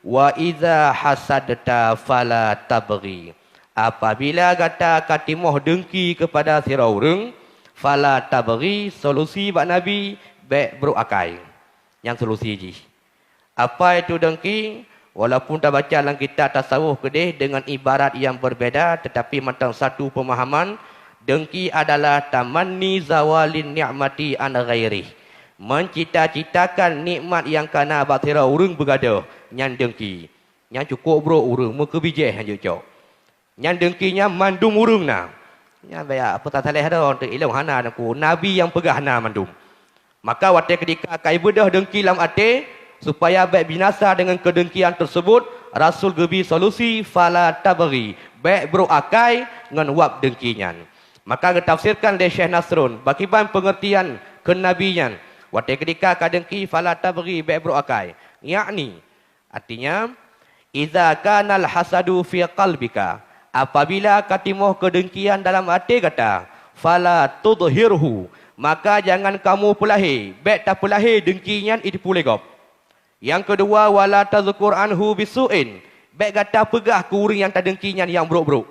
Wa idza hasadta fala tabghi. Apabila kata katimoh dengki kepada sira urang, fala tabghi, solusi bak Nabi baik beruakai. Yang solusi ji. Apa itu dengki? Walaupun tak baca dalam kitab tasawuf kedih dengan ibarat yang berbeza, tetapi macam satu pemahaman, dengki adalah tamanni zawalin ni'mati an ghairi. Mencita-citakan nikmat yang kana batira urang bergaduh, nyan dengki. Yang cukup bro urang muka bijih hanya cok. Nyan dengkinya mandum urang na. Nyan baya apa tak salah dah untuk ilmu hana aku. Nabi yang pegah hana mandum. Maka waktu ketika kai bedah dengki lam ate, supaya baik binasa dengan kedengkian tersebut, Rasul gebi solusi fala tabghi, baik beruakai dengan wab dengkinya. Maka ditafsirkan oleh Syekh Nasrun bakiban pengertian kenabian. Waktu ketika kadengki fala tabghi baik beruakai. Yakni artinya idza kana al-hasadu fi qalbika, apabila katimoh kedengkian dalam hati kata, fala tudhirhu, maka jangan kamu pelahir, baik tak pelahir dengkinya itu pulegop. Yang kedua, wala tazkur anhu bisu'in. Baik kata pegah ke orang yang tak dengkinya yang buruk-buruk.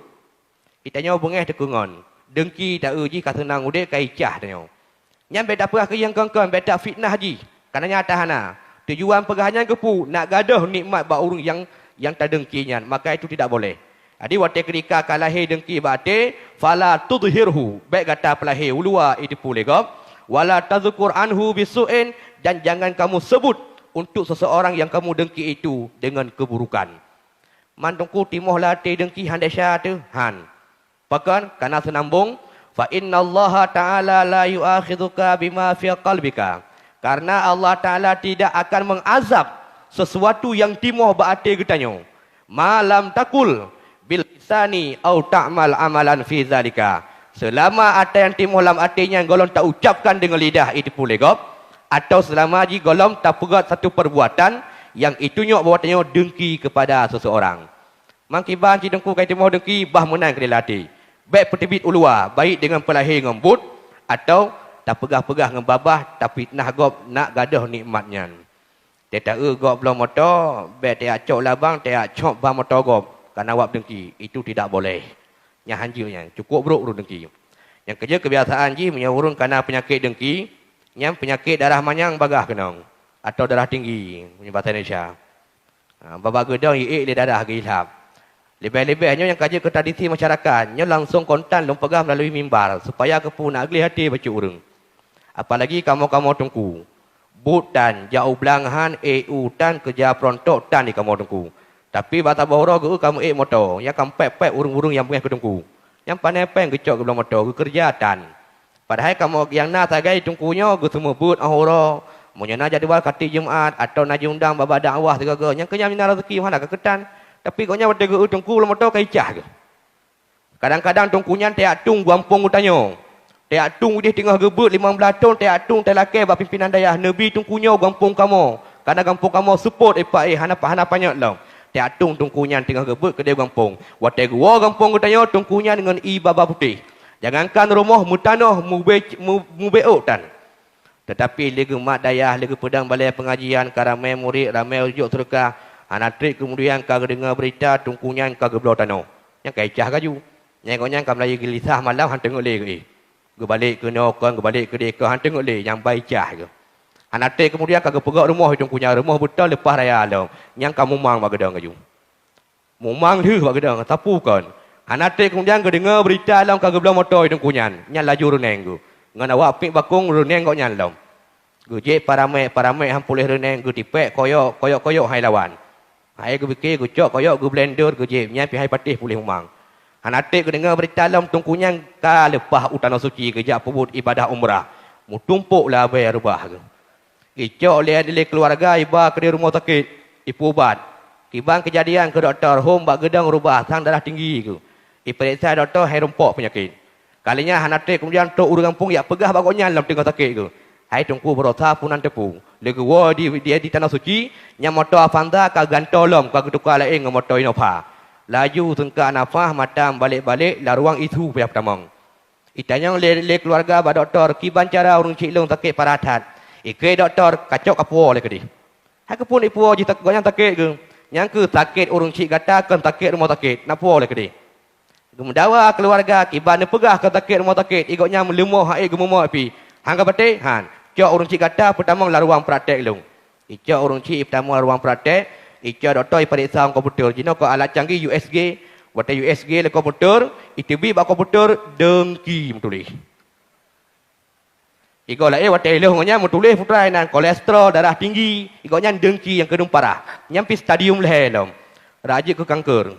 Kitanya bengeh tekungon. Dengki tak uji kata senang udik kai cah tanya. Yang baik tak pegah ke yang kongkon, baik tak fitnah ji. Karena tahana. Tujuan pegahnya kepu nak gaduh nikmat bak orang yang tak dengkinya, maka itu tidak boleh. Jadi waktu ketika kalahir dengki bate, fala tudhirhu. Baik kata pelahir ulua itu pulegop. Wala tazkur anhu bisu'in, dan jangan kamu sebut untuk seseorang yang kamu dengki itu dengan keburukan. Mantungku timoh latih dengki handasya tu han. Pakan karena senambung fa innallaha ta'ala la yu'akhidhuka bima fi qalbika. Karena Allah Taala tidak akan mengazab sesuatu yang timoh baate getanyo. Malam takul bil lisani au ta'mal amalan fi zalika. Selama ada yang timoh lam atinya golong tak ucapkan dengan lidah itu boleh gop. Atau selama ji golong tak pegat satu perbuatan yang itunya buatannya dengki kepada seseorang. Mangkiban ci dengku kai timoh dengki bah menang ke lati. Baik petibit ulua, baik dengan pelahir ngembut atau tak pegah-pegah ngembabah tapi nah gop nak gaduh nikmatnya. Tidak gop belum motor, baik tak cok labang, tak cok bang motor gop karena wap dengki. Itu tidak boleh. Yang hanjilnya cukup buruk urun dengki. Yang kerja kebiasaan ji menyurung karena penyakit dengki. Yang penyakit darah manyang bagah kenong atau darah tinggi punya bahasa Indonesia. Babak gedong iik dia darah ke ilham. Lebih-lebihnya yang kaji ke tradisi masyarakat, nya langsung kontan lom pegang melalui mimbar supaya kepu nak agli hati baca urang. Apalagi kamu-kamu tungku. But dan jauh belanghan tan kerja prontok tan di kamu tungku. Tapi bata bawro ke kamu motor, yang kampek-pek urung-urung yang punya kedungku. Yang pandai-pandai gecok ke belakang motor ke kerja tan. Padahal kamu yang nak tagai tungkunya ke semua but ahoro. Mungkin nak jadual kati Jumaat atau nak undang baba dakwah segala. Yang kenyam mina rezeki mana keketan. Tapi kau nya bertega tungku lama tau kaicah ke. Kadang-kadang tungkunya tiak tung gampung utanyo. Tiak tung dia tengah gebut 15 tahun tiak tung telakai bab pimpinan dayah Nabi tungkunya gampung kamu. Karena gampung kamu support hana banyak lah. Tiak tung tungkunya tengah gebut ke dia gampung. Watai gua gampung utanyo tungkunya dengan baba putih. Jangankan rumah mutanah mubeuk tan. Tetapi lagi mak dayah, lagi pedang balai pengajian, ramai murid, ramai ujuk serkah, anak trik kemudian kau dengar berita tungkunya kau geblau tanah. Yang kaicah kaju. Yang kau kau melaju gelisah malam han tengok le ke. Ke balik ke nokon, ke balik ke deka han tengok le yang baicah ke. Anak trik kemudian kau pegak rumah tungkunya, rumah betul lepas raya alam. Yang kamu mang bak gedang kaju. Mumang tu bak gedang, tapu kan. Anak trik kemudian kau dengar berita dalam kau geblau motor itu kunyan, nyan laju reneng tu. Ngan awak pik bakung reneng kau nyan dalam. Guje paramai ham pulih reneng gu tipek koyok hai lawan. Hai gu fikir gu cok koyok gu blender gu je nyan pi hai patih pulih humang. Anak trik kau dengar berita dalam tungkunyan ka lepas utana suci kerja pebut ibadah umrah. Mu tumpuk lah bayar rubah tu. Icok le keluarga iba ke rumah sakit ipu ubat. Kibang kejadian ke doktor home bak gedang rubah sang darah tinggi tu. Periksa doktor hai rompok penyakit. Kalinya hanate kemudian tok urang kampung ya pegah bagoknya dalam tengah sakit tu. Hai tungku berosa punan tepu. Legi wo dia di tanah suci, nya motor Avanza ka gantolom ka ketukar lain dengan motor Innova. Laju sengka nafah matam balik-balik la ruang itu pihak tamang. Itanya le keluarga ba doktor kiban cara urang cilung sakit paratat. Ikei doktor kacok kapuo le kedi. Hai kepun ipu ji tak goyang sakit ke. Yang ke sakit urung cik gata kan sakit rumah sakit. Napa oleh ke dia? Mendawa keluarga kiban pegah ke sakit rumah sakit. Ikutnya melemah hai gemumah api. Hangga batik han. Cak urung cik gata pertama lah ruang praktek long. Icak urung cik pertama ruang praktek. Icak doktor periksa komputer. Jino ko alat canggih USG. Buat USG le komputer. ITB bak komputer dengki menulis. Ikutlah watai lehongnya menulis putrai nan kolesterol darah tinggi. Ikutnya dengki yang kedung parah. Nyampi stadium lehelom. Raja ke kanker.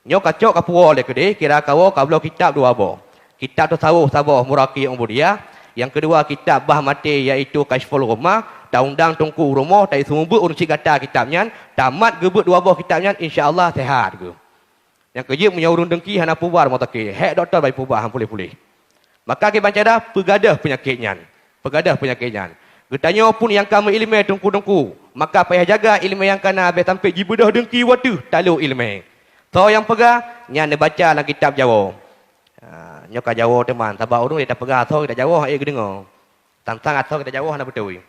Nyo kacok kapuo le kede kira kawo kablo kitab dua bo. Kitab tu saboh muraki umbudia. Yang kedua kitab bah mati iaitu Kashful Rumah, taundang tungku rumah tai sumbu urung cik kata kitabnya, tamat gebut dua buah kitabnya insyaallah sehat ke. Yang kerja punya urung dengki hana pubar motake. Hek doktor bai pubar hang pulih-pulih. Maka ke bancada pegadah penyakitnya. Pegadah penyakitnya. Getanya pun yang kamu ilmu tungku-tungku, maka payah jaga ilmu yang kana be sampai jibedah dengki watu talu ilmu. So yang pegah nya ne baca dalam kitab Jawa. Nyoka Jawa teman, sabah urung dia tak pegah so kita Jawa ai kedengar. Tantang atau kita Jawa hana betul.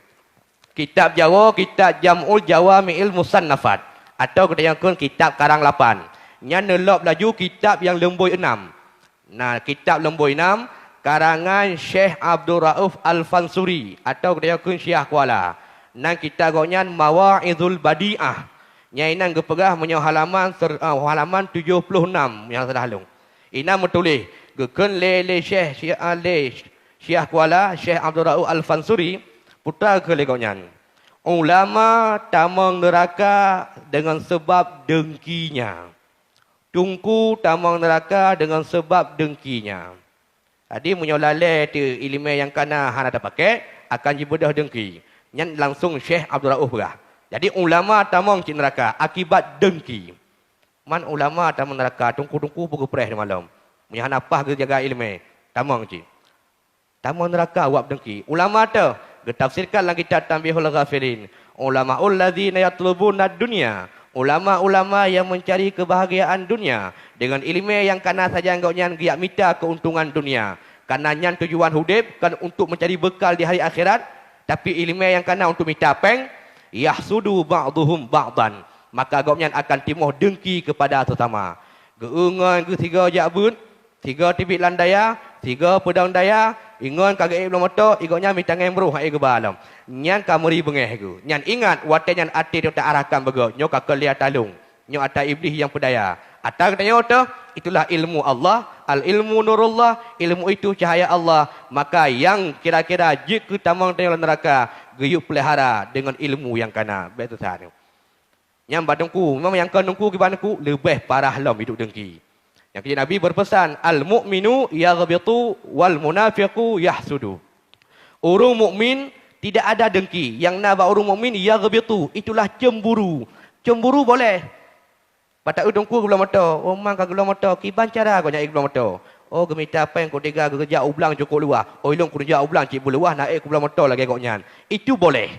Kitab Jawa, kitab Jam'ul Jawami'il Musannafat atau kita yang kun kitab Karang 8. Nya nelok laju kitab yang lemboi 6. Nah, kitab lemboi 6 karangan Syekh Abdul Rauf Al-Fansuri atau kita yang kun Syekh Kuala. Nang kita goknya Mawa'izul Badi'ah. Nya inang gepegah menyo halaman 76 yang sudah halung. Ina metulis gekun le Syekh Kuala Syekh Abdul Rauf Al-Fansuri putra ke legoknya. Ulama tamang neraka dengan sebab dengkinya. Tungku tamang neraka dengan sebab dengkinya. Tadi menyo lale tu ilmu yang kana hana ada pakai akan jibedah dengki. Nyan langsung Syekh Abdul Rauf berah. Jadi ulama tamang cik neraka akibat dengki. Man ulama tamang neraka tungku-tungku pukul preh malam. Punya napah ke jaga ilmu. Tamang cik. Tamang neraka awak dengki. Ulama tu getafsirkan dalam kitab Tanbihul Ghafilin. Ulamaul ladzina yatlubuna dunya. Ulama-ulama yang mencari kebahagiaan dunia dengan ilmu yang kana saja enggaknya giat minta keuntungan dunia. Kananya tujuan hidup kan untuk mencari bekal di hari akhirat, tapi ilmu yang kana untuk minta peng yahsudu ba'dhum ba'dan. Maka agaknya akan timuh dengki kepada sesama. Geungan ke tiga jakbun, tiga tibik landaya, tiga pedang daya, ingon kagak belum motor, igoknya minta ngembruh hai ke balam. Nyan kamuri bengeh ku. Nyan ingat wate nyan ati dia tak arahkan bego. Nyo ka kelia talung. Nyo ata iblis yang pedaya. Ata katanya tu itulah ilmu Allah, al ilmu nurullah, ilmu itu cahaya Allah. Maka yang kira-kira jik ke tamang tayang neraka, geyuk pelihara dengan ilmu yang kana. Betul sah. Yang badungku, memang yang kanungku ke banku lebih parah lam hidup dengki. Yang kata Nabi berpesan, al-mu'minu yaghbitu wal munafiqu yahsudu. Orang mukmin tidak ada dengki. Yang nak buat orang mukmin yaghbitu, itulah cemburu. Cemburu boleh. Patak udungku gelam mata. Oh mang ka gelam mata, kiban cara kau nyai gelam mata. Oh gemita apa yang kau tega kerja ublang cukup luah. Oh ilung kerja ublang cik luah naik ke gelam mata lagi kau nyan. Itu boleh.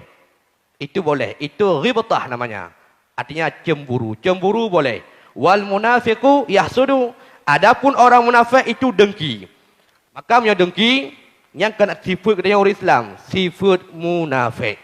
Itu boleh. Itu ghibtah namanya. Artinya cemburu. Cemburu boleh. Wal munafiqu yahsudu. Adapun orang munafik itu dengki. Maka punya dengki yang kena sifat kedai orang Islam, sifat munafik.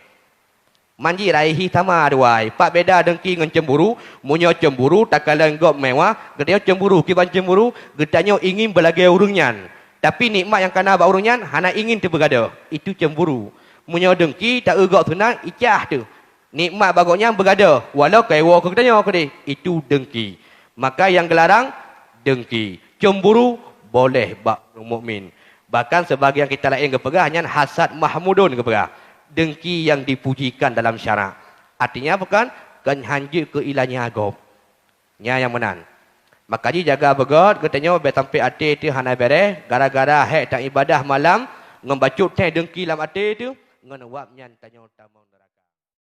Manji raihi sama duai. Pak beda dengki dengan cemburu. Munyo cemburu tak kala enggak mewah, kedai cemburu, kiban cemburu, gedanya ingin belagai urungnya. Tapi nikmat yang kena ba urungnya hana ingin terbegada. Itu cemburu. Munyo dengki tak egak senang icah tu. Nikmat bagoknya bergada. Walau kewa ke kedai kedai, itu dengki. Maka yang gelarang dengki. Cemburu boleh bak mukmin. Bahkan sebagian kita lain kepegah hanya hasad mahmudun kepegah. Dengki yang dipujikan dalam syarak. Artinya bukan kan hanjir ke ilahnya agop. Nya yang menang. Maka jaga begot katanya be sampai ati tu hana bereh gara-gara hek tak ibadah malam ngembacut teh dengki dalam ati tu ngan wap nyan tanya tamang